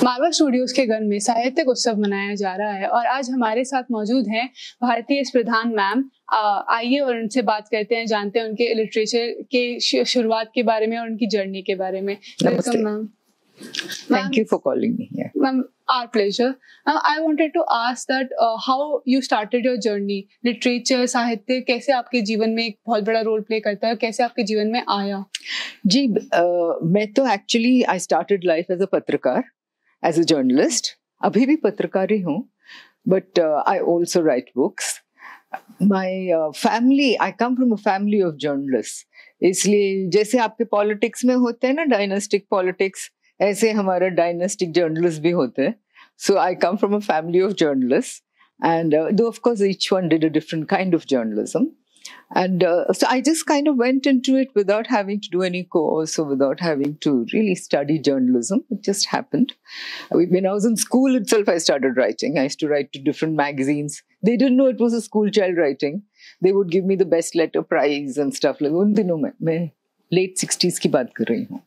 मारवा studios के घर में साहित्यिक उत्सव मनाया जा रहा है और आज हमारे साथ मौजूद हैं भारतीय प्रधान मैम। आइए और उनसे बात करते हैं, जानते हैं उनके लिटरेचर के शुरुआत के बारे में और उनकी जर्नी के बारे में। Welcome ma'am. Thank you for calling me here. Ma'am, our pleasure. I wanted to ask that how you started your journey. Literature, साहित्य कैसे आपके जीवन में एक बहुत बड़ा रोल प्ले करता है, कैसे आपके जीवन में आया? जी, मैं तो actually I started life as a पत्रकार, as a journalist. अभी भी पत्रकार ही हूँ, but I also write books. My family, I come from a family of journalists. इसलिए जैसे आपके पॉलिटिक्स में होते हैं ना डायनेस्टिक पॉलिटिक्स, ऐसे हमारा डायनेस्टिक जर्नलिस्ट भी होते हैं. So I come from a family of journalists, and though of course each one did a different kind of journalism, and so I just kind of went into it without having to do any course or without having to really study journalism. It just happened. When I was in school itself, I started writing. I used to write to different magazines. They didn't know it was a school child writing. They would give me the best letter prize and stuff like that. उन दिनों में late 60s की बात कर रही हूँ.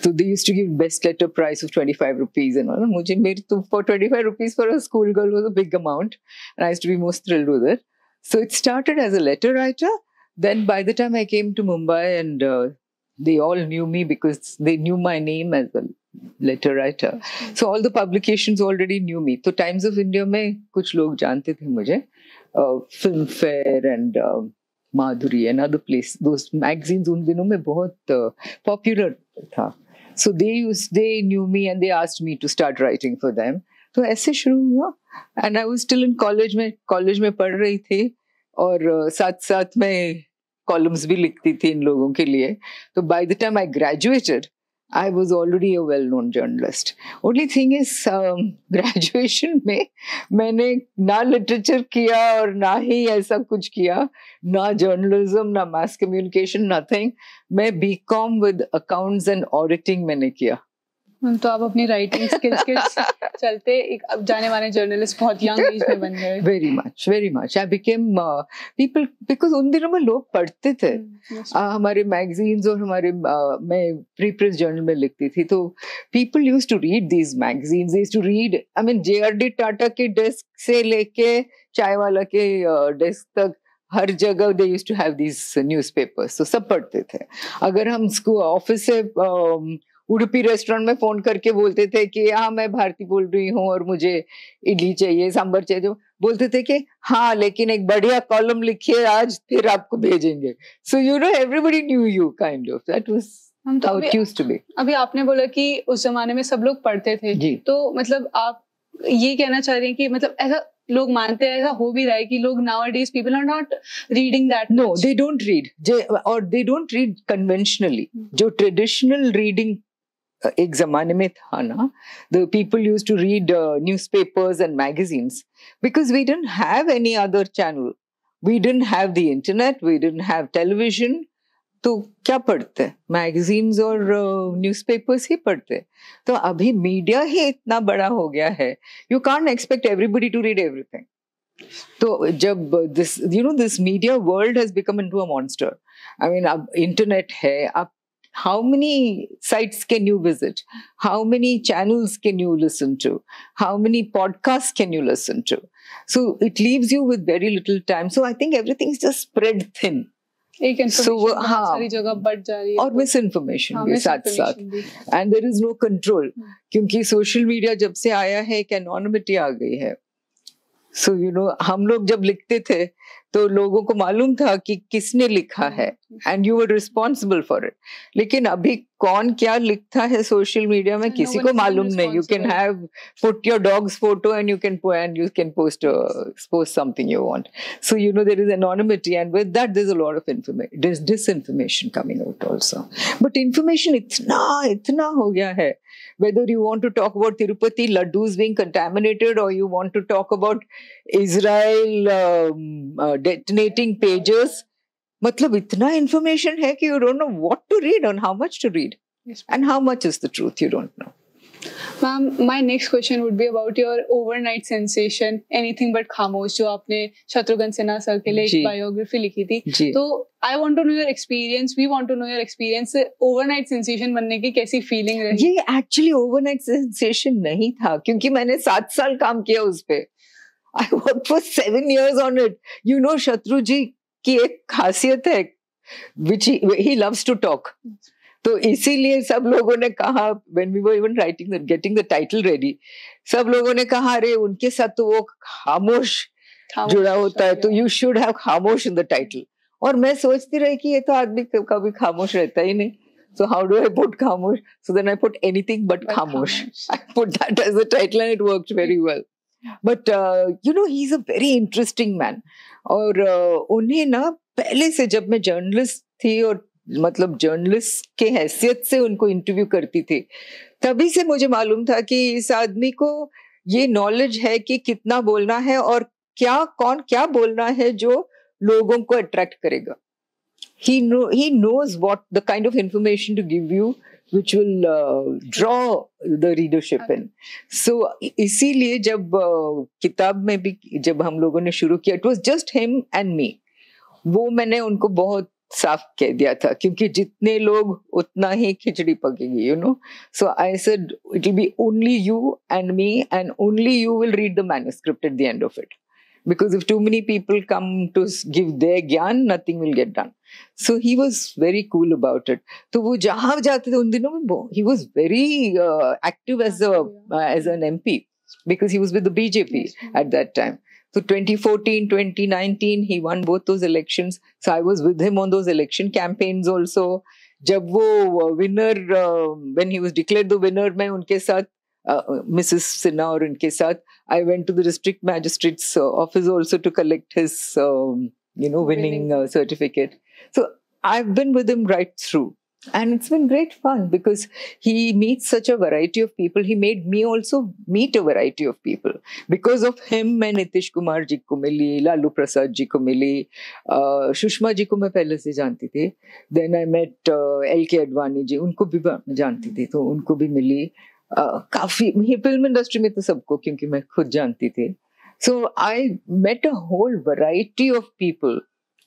So they used to give best letter prize of 25 rupees and all. मुझे मेरी तो for 25 rupees for a school girl was a big amount, and I used to be most thrilled with it. So it started as a letter writer. Then by the time I came to Mumbai, and they all knew me because they knew my name as a letter writer. So all the publications already knew me. So Times of India में कुछ लोग जानते थे मुझे. Filmfare and Madhuri and other places. Those magazines उन दिनों में बहुत popular था. So they knew me and they asked me to start writing for them. तो ऐसे शुरू हुआ. And I was still in college में पढ़ रही थी और साथ में columns भी लिखती थी इन लोगों के लिए. तो by the time I graduated, I was already a well-known journalist. Only thing is, graduation में मैंने ना literature किया और ना ही ऐसा कुछ किया, ना journalism, ना mass communication, nothing. मैं BCom with accounts and auditing मैंने किया. तो आप अपनी राइटिंग स्किल्स के चलते एक अब जाने वाले जर्नलिस्ट बहुत यंग एज में बन गए. Very much. I became people because उन दिनों में लोग पढ़ते थे. हमारे मैगजीन्स और हमारे मैं प्री प्रेस जर्नल में लिखती थी, तो people used to read these magazines. They used to read. I mean, JRD Tata के डेस्क से लेके चाय वाला के डेस्क तक हर जगह they used to have these newspapers. तो सब पढ़ते थे. अगर हम स्कूल ऑफिस से उडुपी रेस्टोरेंट में फोन करके बोलते थे कि हाँ मैं भारती बोल रही हूँ और मुझे इडली चाहिए, सांभर चाहिए, जो बोलते थे कि हाँ लेकिन एक बढ़िया कॉलम लिखिए आज, फिर आपको भेजेंगे. So you know everybody knew you kind of. That was how it used to be. अभी आपने बोला कि उस जमाने में सब लोग पढ़ते थे जी. तो मतलब आप ये कहना चाह रहे हैं कि मतलब ऐसा लोग मानते हैं, ऐसा हो भी रहा है कि लोग nowadays people are not reading that much. No, they don't read or they don't read conventionally. जो traditional reading एक जमाने में था ना, the people used to read newspapers and magazines because we didn't have any other channel. We didn't have the internet, we didn't have television. तो क्या पढ़ते? Magazines और newspapers ही पढ़ते. तो अभी मीडिया ही इतना बड़ा हो गया है. You can't expect everybody to read everything. तो जब this media world has become into a monster. I mean, अब internet है, अब how many sites can you visit? How many channels can you listen to? How many podcasts can you listen to? So it leaves you with very little time. So I think everything's just spread thin. एक information सारी जगह बढ़ जा रही है और miss information भी साथ साथ. And there is no control क्योंकि सोशल मीडिया जब से आया है एक एनोनिमिटी आ गई है. सो यू नो हम लोग जब लिखते थे तो लोगों को मालूम था कि किसने लिखा है and you were responsible for it. लेकिन अभी कौन क्या लिखता है सोशल मीडिया में किसी को मालूम नहीं. You can have put your dogs photo and you can post something you want. So you know there is anonymity, and with that there's a lot of information, there's disinformation coming out also. But information itna ho gaya hai. Whether you want to talk about Tirupati laddus being contaminated or you want to talk about Israel detonating pages, मतलब इतना information है कि you don't know what to read and how much to read. Yes. And how much is the truth, you don't know. Ma'am, my next question would be about your overnight sensation, Anything But Khamosh, जो आपने Shatrughan Sinha sir के लिए एक biography लिखी थी. तो I want to know your experience. We want to know your experience. Overnight sensation बनने की कैसी feeling रही? ये actually overnight sensation नहीं था, क्योंकि मैंने 7 साल काम किया उस पे. I worked for 7 years on it. You know, शत्रु जी की एक खासियत है, which he loves to talk. तो इसीलिए सब लोगों ने कहा, when we were even getting the title ready, सब लोगों ने कहा अरे उनके साथ तो वो खामोश जुड़ा होता है, तो you should have खामोश in the title. और मैं सोचती रही कि ये तो आदमी कभी खामोश रहता ही नहीं. So how do I put खामोश? So then I put Anything But Khamosh. I put that as the title and it worked very well. But you know, he's a very interesting man. और उन्हें ना पहले से, जब मैं journalist थी और मतलब जर्नलिस्ट के हैसियत से उनको इंटरव्यू करती थी, तभी से मुझे मालूम था कि इस आदमी को ये नॉलेज है कि कितना बोलना है और कौन क्या बोलना है जो लोगों को अट्रैक्ट करेगा. He knows what the kind of information to give you which will draw the readership in. So इसीलिए जब किताब में भी जब हम लोगों ने शुरू किया, it was just him and me. वो मैंने उनको बहुत साफ कह दिया था, क्योंकि जितने लोग उतना ही खिचड़ी पकेगी, you know. So I said it will be only you and me, and only you will read the manuscript at the end of it. Because if too many people come to give their gyan, nothing will get done. So he was very cool about it. तो वो जहाँ जाते थे उन दिनों में, he was very active as an MP, because he was with the BJP at that time. So 2014, 2019, he won both those elections. So I was with him on those election campaigns also. जब वो winner, when he was declared the winner, मैं उनके साथ, Mrs. Sinha और उनके साथ, I went to the district magistrate's office also to collect his, winning certificate. So I've been with him right through. And it's been great fun because he meets such a variety of people. He made me also meet a variety of people. Because of him, मैं नीतीश कुमार जी को मिली, लालू प्रसाद जी को मिली, सुषमा जी को मैं पहले से जानती थी. Then I met L.K. Advani जी, उनको भी जानती थी, तो उनको भी मिली. काफी फिल्म इंडस्ट्री में तो सबको, क्योंकि मैं खुद जानती थी. So I met a whole variety of people.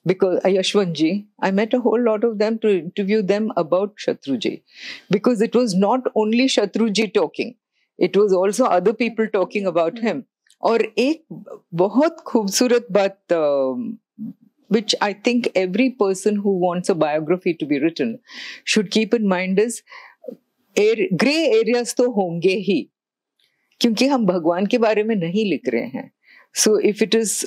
Because Yashwant ji, I met a whole lot of them to interview them about Shatruji. Because it was not only Shatruji talking, it was also other people talking about him. और एक बहुत खूबसूरत बात, which I think every person who wants a biography to be written should keep in mind is, grey areas तो होंगे ही, क्योंकि हम भगवान के बारे में नहीं लिख रहे हैं. So if it is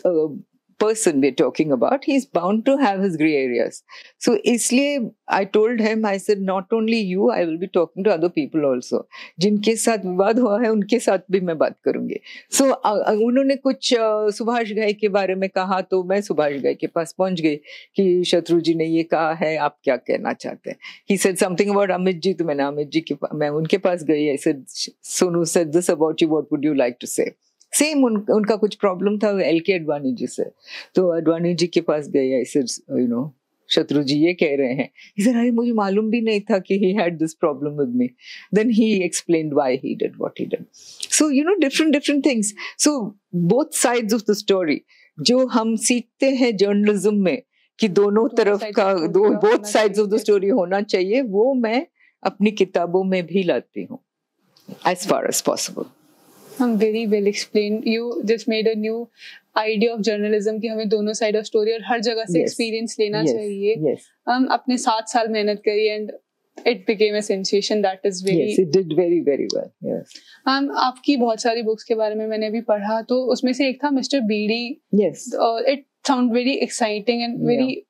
person we're talking about, he's bound to have his grey areas. So इसलिए I told him, I said, not only you, I will be talking to other people also. जिनके साथ विवाद हुआ है उनके साथ भी मैं बात करूंगी. So उन्होंने कुछ सुभाष घई के बारे में कहा, तो मैं सुभाष घई के पास पहुंच गई कि शत्रु जी ने ये कहा है, आप क्या कहना चाहते हैं. He said something about Amit ji, तो मैंने अमित जी के मैं उनके पास गई. I said, Sonu said this about you, what would you like to say? Same उनका कुछ प्रॉब्लम था L.K. अडवाणी जी से, तो अडवाणी जी के पास गए. ऐसे शत्रु जी ये कह रहे हैं. अरे मुझे मालूम भी नहीं था कि he had this problem with me. Then he explained why he did what he did. So different things. So both sides of the story जो हम सीखते हैं जर्नलिज्म में कि दोनों तरफ का both sides of the story होना चाहिए, वो मैं अपनी किताबों में भी लाती हूँ as far as possible. Very well explained. You just made a new idea of journalism कि हमें दोनों side of story और हर जगह से experience लेना चाहिए. अपने 7 साल मेहनत करी and it became a sensation. That is very. Yes, it did very very well. Yes. आपकी बहुत सारी books के बारे में मैंने भी पढ़ा, तो उसमें से एक था Mr. BD. Yes. It sounded very exciting and very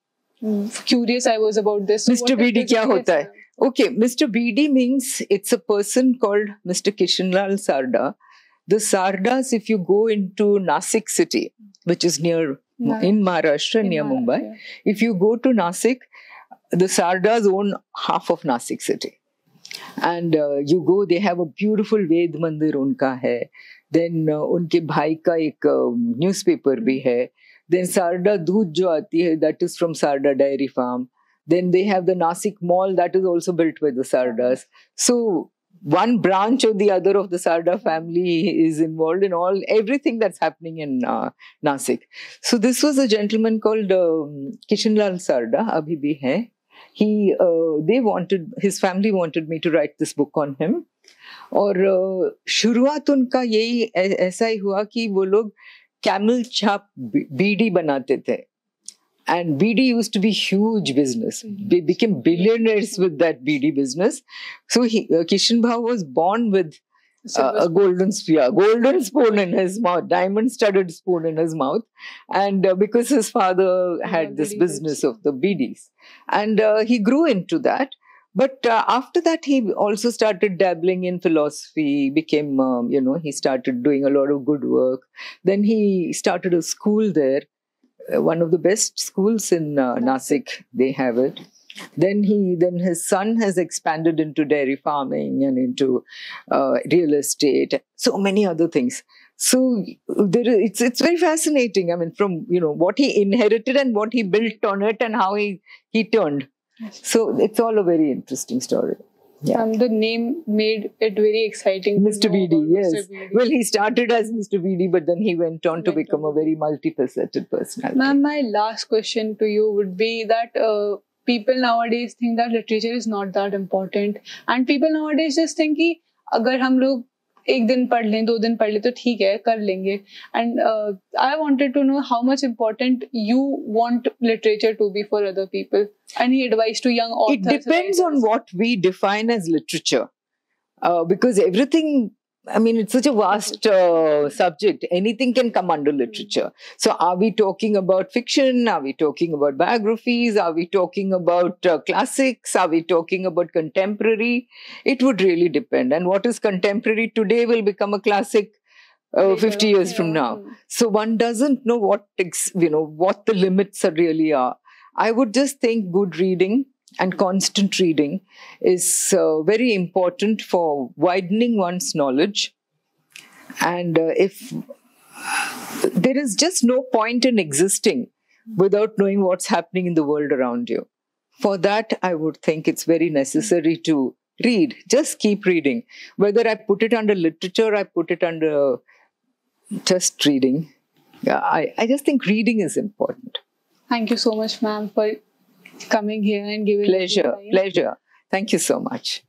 curious I was about this. So Mr. BD क्या होता है? Okay, Mr. BD means it's a person called Mr. Kishanlal Sarda. The Sardas, if you go into Nasik city, which is in Maharashtra, near Mumbai, if you go to Nasik, the Sardas own half of Nasik city. And you go, they have a beautiful Ved Mandir unka hai. Then unke bhai ka ek newspaper bhi hai. Then Sarda Doodh jo aati hai, that is from Sarda Dairy Farm. Then they have the Nasik Mall, that is also built by the Sardas. So one branch or the other of the Sarda family is involved in everything that's happening in Nasik. So this was a gentleman called Kishanlal Sarda, Abhi bhi hai. His family wanted me to write this book on him. और शुरुआत उनका यही ऐसा ही हुआ कि वो लोग camel छाप बीडी बनाते थे. And BD used to be huge business. They became billionaires with that BD business. So Kishan Bhau was born with a golden spoon in his mouth, diamond-studded spoon in his mouth. And because his father had this business of the BDs. And he grew into that. But after that, he also started dabbling in philosophy, became, he started doing a lot of good work. Then he started a school there. One of the best schools in Nasik, they have it. Then his son has expanded into dairy farming and into real estate, so many other things. So it's very fascinating. I mean, from what he inherited and what he built on it and how he turned. So it's all a very interesting story. Yeah. The name made it very exciting. Mr. BD, yes. Mr. BD. Well, he started as Mr. BD, but then he went on to become a very multifaceted personality. Ma'am, my last question to you would be that people nowadays think that literature is not that important. And people nowadays just think कि अगर हम लोग एक दिन पढ़ लें, 2 दिन पढ़ लें तो ठीक है, कर लेंगे. And I wanted to know how much important you want literature to be for other people. Any advice to young authors? It depends on what we define as literature. Because everything, I mean, it's such a vast subject. Anything can come under literature. So are we talking about fiction? Are we talking about biographies? Are we talking about classics? Are we talking about contemporary? It would really depend. And what is contemporary today will become a classic 50 years from now. So one doesn't know what the limits really are. I would just think good reading and constant reading is very important for widening one's knowledge. And if there is just no point in existing without knowing what's happening in the world around you. For that, I would think it's very necessary to read. Just keep reading. Whether I put it under literature, I put it under just reading. Yeah, I just think reading is important. Thank you so much, ma'am, for coming here and giving Pleasure. Thank you so much.